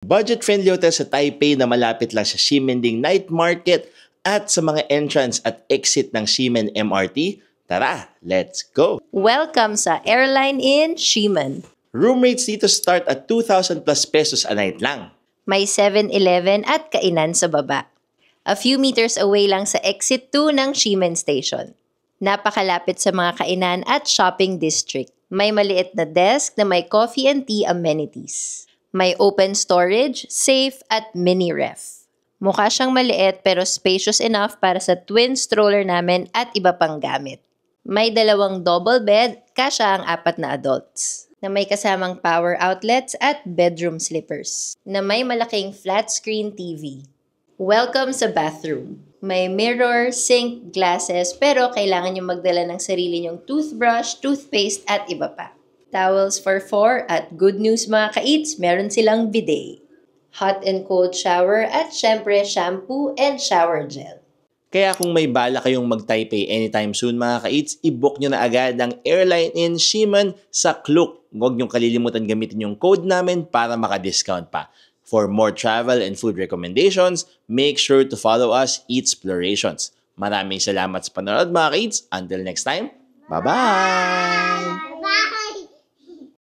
Budget-friendly hotel sa Taipei na malapit lang sa Ximending Night Market at sa mga entrance at exit ng Ximen MRT. Tara, let's go! Welcome sa Airline in Ximen. Room rates dito start at 2,000 plus pesos a night lang. May 7-Eleven at kainan sa baba. A few meters away lang sa exit 2 ng Ximen Station. Napakalapit sa mga kainan at shopping district. May maliit na desk na may coffee and tea amenities. May open storage, safe at mini ref. Mukha siyang maliit pero spacious enough para sa twin stroller namin at iba pang gamit. May 2 double bed, kasya ang 4 na adults. Na may kasamang power outlets at bedroom slippers. Na may malaking flat screen TV. Welcome sa bathroom. May mirror, sink, glasses, pero kailangan nyo magdala ng sarili nyong toothbrush, toothpaste, at iba pa. Towels for 4 at good news mga ka-eats, meron silang bidet. Hot and cold shower at syempre shampoo and shower gel. Kaya kung may bala kayong mag-Taipei anytime soon mga ka-eats, i-book nyo na agad ang Airline in Ximen sa Klook. Huwag nyo kalilimutan gamitin yung code namin para maka-discount pa. For more travel and food recommendations, make sure to follow us, Eatsplorations. Maraming salamat sa panonood mga kids. Until next time, bye-bye!